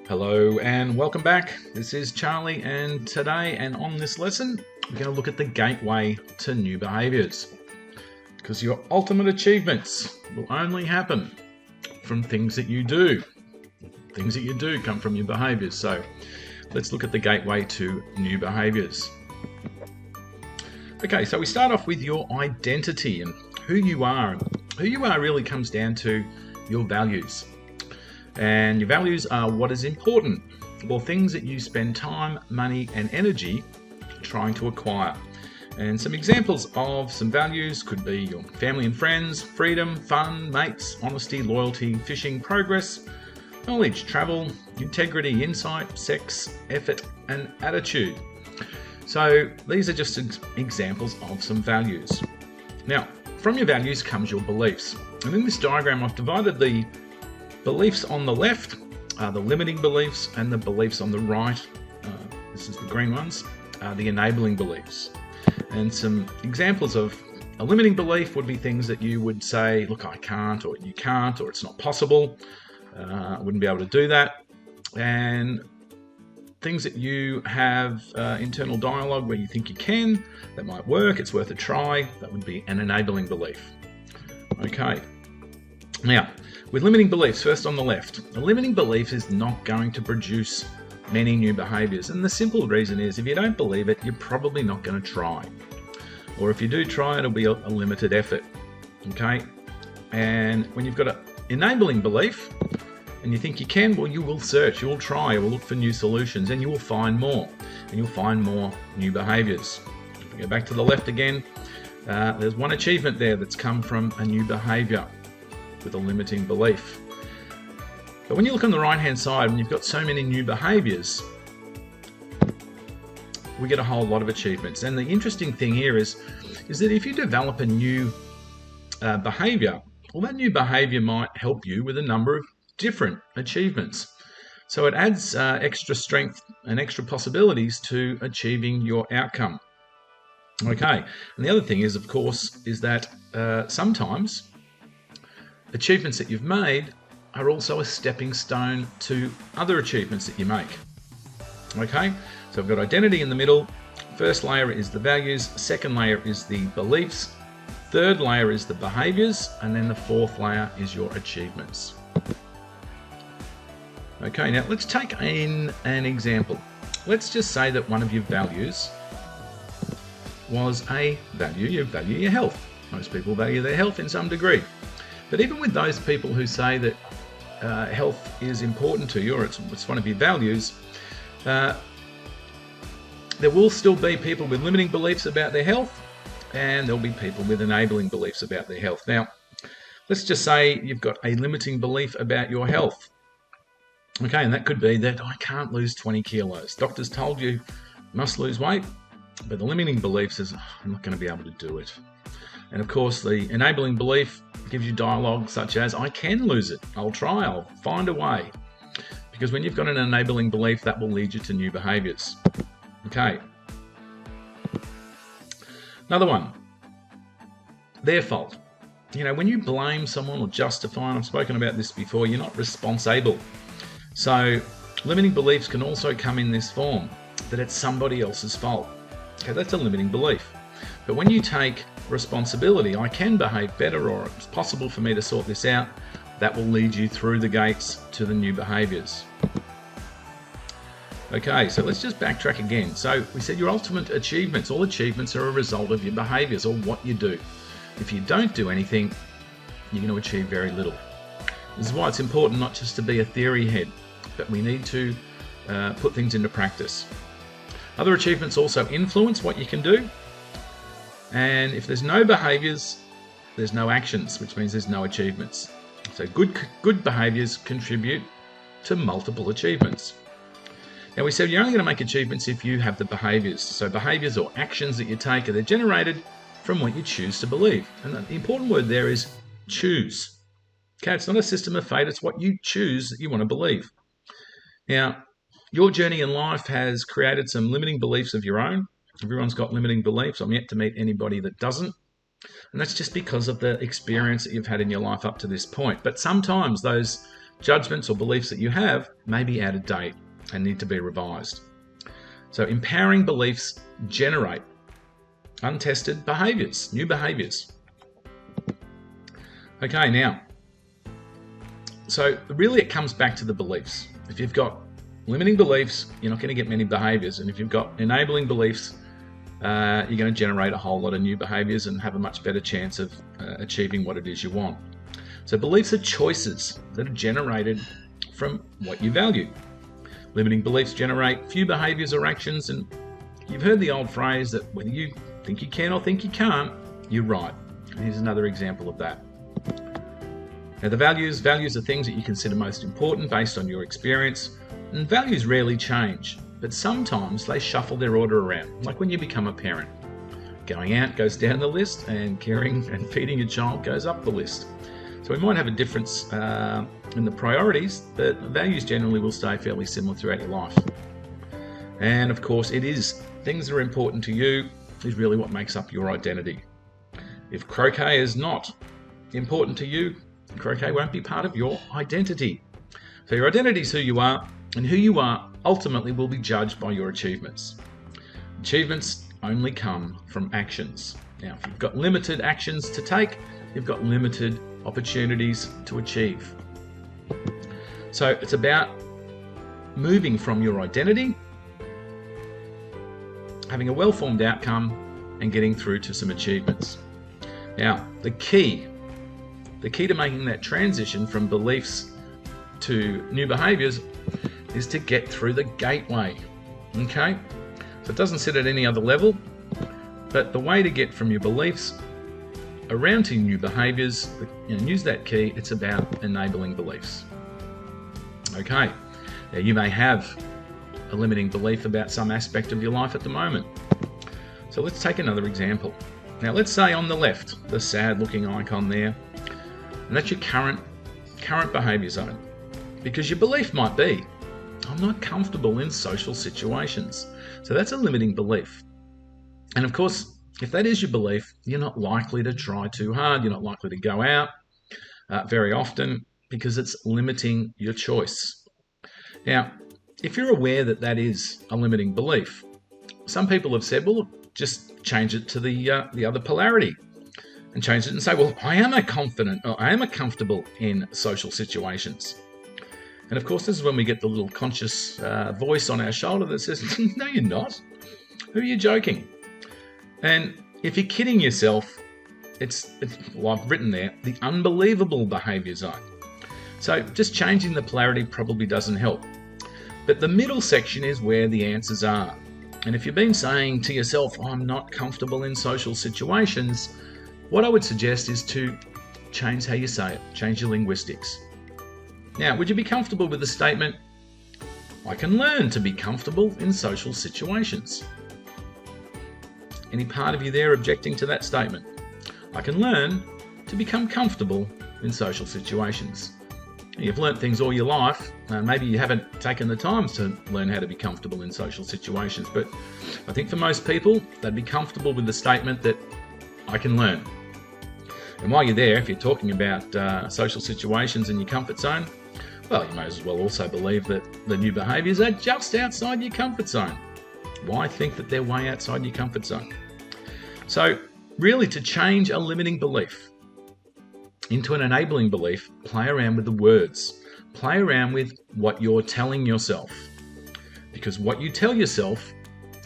Hello and welcome back. This is Charlie, and today and on this lesson we're going to look at the gateway to new behaviours, because your ultimate achievements will only happen from things that you do. Things that you do come from your behaviours. So let's look at the gateway to new behaviours. Okay, so we start off with your identity and who you are. Who you are really comes down to your values. And your values are what is important, or things that you spend time, money and energy trying to acquire. And some examples of some values could be your family and friends, freedom, fun, mates, honesty, loyalty, fishing, progress, knowledge, travel, integrity, insight, sex, effort and attitude. So these are just examples of some values. Now, from your values comes your beliefs. And in this diagram, I've divided the beliefs on the left are the limiting beliefs, and the beliefs on the right, this is the green ones, are the enabling beliefs. And some examples of a limiting belief would be things that you would say, look, I can't, or you can't, or it's not possible, I wouldn't be able to do that. And things that you have internal dialogue where you think you can, that might work, it's worth a try, that would be an enabling belief. Okay, now with limiting beliefs, first on the left, a limiting belief is not going to produce many new behaviours, and the simple reason is if you don't believe it, you're probably not going to try, or if you do try, it'll be a limited effort. Okay, and when you've got an enabling belief and you think you can, well, you will search, you will try, you will look for new solutions, and you will find more, and you'll find more new behaviours. If we go back to the left again, there's one achievement there that's come from a new behaviour with a limiting belief. But when you look on the right hand side, when you've got so many new behaviours, we get a whole lot of achievements. And the interesting thing here is that if you develop a new behaviour, well, that new behaviour might help you with a number of different achievements. So it adds extra strength and extra possibilities to achieving your outcome. Okay, and the other thing is, of course, is that sometimes achievements that you've made are also a stepping stone to other achievements that you make. Okay, so I've got identity in the middle. First layer is the values, second layer is the beliefs, third layer is the behaviours, and then the fourth layer is your achievements. Okay, now let's take in an example. Let's just say that one of your values was you value your health. Most people value their health in some degree. But even with those people who say that health is important to you, or it's one of your values, there will still be people with limiting beliefs about their health, and there'll be people with enabling beliefs about their health. Now, let's just say you've got a limiting belief about your health. Okay, and that could be that I can't lose 20 kilos. Doctors told you must lose weight, but the limiting belief is I'm not going to be able to do it. And of course, the enabling belief gives you dialogue such as, I can lose it, I'll try, I'll find a way. Because when you've got an enabling belief, that will lead you to new behaviours. Okay. Another one, their fault. You know, when you blame someone or justify, and I've spoken about this before, you're not responsible. So limiting beliefs can also come in this form, that it's somebody else's fault. Okay, that's a limiting belief. But when you take responsibility, I can behave better, or it's possible for me to sort this out, that will lead you through the gates to the new behaviours. Okay, so let's just backtrack again. So we said your ultimate achievements, all achievements are a result of your behaviours, or what you do. If you don't do anything, you're going to achieve very little. This is why it's important not just to be a theory head, but we need to put things into practice. Other achievements also influence what you can do. And if there's no behaviours, there's no actions, which means there's no achievements. So good behaviours contribute to multiple achievements. Now we said you're only going to make achievements if you have the behaviours. So behaviours or actions that you take, they're generated from what you choose to believe. And the important word there is choose. Okay, it's not a system of fate, it's what you choose that you want to believe. Now, your journey in life has created some limiting beliefs of your own. Everyone's got limiting beliefs. I'm yet to meet anybody that doesn't. And that's just because of the experience that you've had in your life up to this point. But sometimes those judgments or beliefs that you have may be out of date and need to be revised. So empowering beliefs generate untested behaviours, new behaviours. Okay, now, so really it comes back to the beliefs. If you've got limiting beliefs, you're not going to get many behaviours. And if you've got enabling beliefs, you're going to generate a whole lot of new behaviours and have a much better chance of achieving what it is you want. So beliefs are choices that are generated from what you value. Limiting beliefs generate few behaviours or actions, and you've heard the old phrase that whether you think you can or think you can't, you're right. And here's another example of that. Now the values are things that you consider most important based on your experience, and values rarely change, but sometimes they shuffle their order around, like when you become a parent. Going out goes down the list, and caring and feeding your child goes up the list. So we might have a difference in the priorities, but values generally will stay fairly similar throughout your life. And of course, it is things that are important to you is really what makes up your identity. If croquet is not important to you, croquet won't be part of your identity. So your identity is who you are, and who you are ultimately will be judged by your achievements. Achievements only come from actions. Now, if you've got limited actions to take, you've got limited opportunities to achieve. So it's about moving from your identity, having a well-formed outcome, and getting through to some achievements. Now, the key to making that transition from beliefs to new behaviours is to get through the gateway. Okay? So it doesn't sit at any other level, but the way to get from your beliefs around to new behaviours, use that key, it's about enabling beliefs. Okay, now you may have a limiting belief about some aspect of your life at the moment. So let's take another example. Now let's say on the left, the sad looking icon there, and that's your current behaviour zone. Because your belief might be, I'm not comfortable in social situations. So that's a limiting belief. And of course, if that is your belief, you're not likely to try too hard. You're not likely to go out very often because it's limiting your choice. Now, if you're aware that that is a limiting belief, some people have said, well, just change it to the other polarity and change it and say, well, I am comfortable in social situations. And of course, this is when we get the little conscious voice on our shoulder that says, no, you're not. Who are you joking? And if you're kidding yourself, well, I've written there, the unbelievable behaviour zone. So just changing the polarity probably doesn't help. But the middle section is where the answers are. And if you've been saying to yourself, I'm not comfortable in social situations, what I would suggest is to change how you say it, change your linguistics. Now, would you be comfortable with the statement, I can learn to be comfortable in social situations? Any part of you there objecting to that statement? I can learn to become comfortable in social situations. You've learnt things all your life. Maybe you haven't taken the time to learn how to be comfortable in social situations, but I think for most people, they'd be comfortable with the statement that I can learn. And while you're there, if you're talking about social situations in your comfort zone, well, you may as well also believe that the new behaviours are just outside your comfort zone. Why think that they're way outside your comfort zone? So really, to change a limiting belief into an enabling belief, play around with the words. Play around with what you're telling yourself. Because what you tell yourself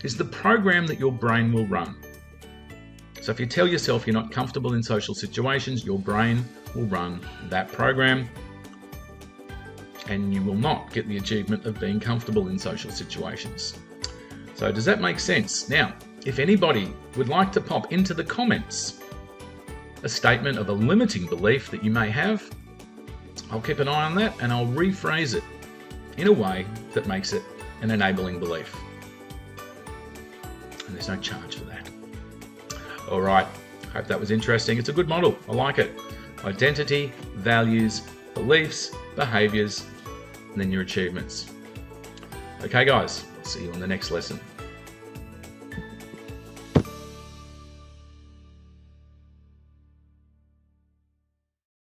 is the program that your brain will run. So if you tell yourself you're not comfortable in social situations, your brain will run that program, and you will not get the achievement of being comfortable in social situations. So does that make sense? Now, if anybody would like to pop into the comments a statement of a limiting belief that you may have, I'll keep an eye on that and I'll rephrase it in a way that makes it an enabling belief. And there's no charge for that. All right, hope that was interesting. It's a good model. I like it. Identity, values, beliefs, behaviours, and then your achievements. Okay, guys, see you on the next lesson.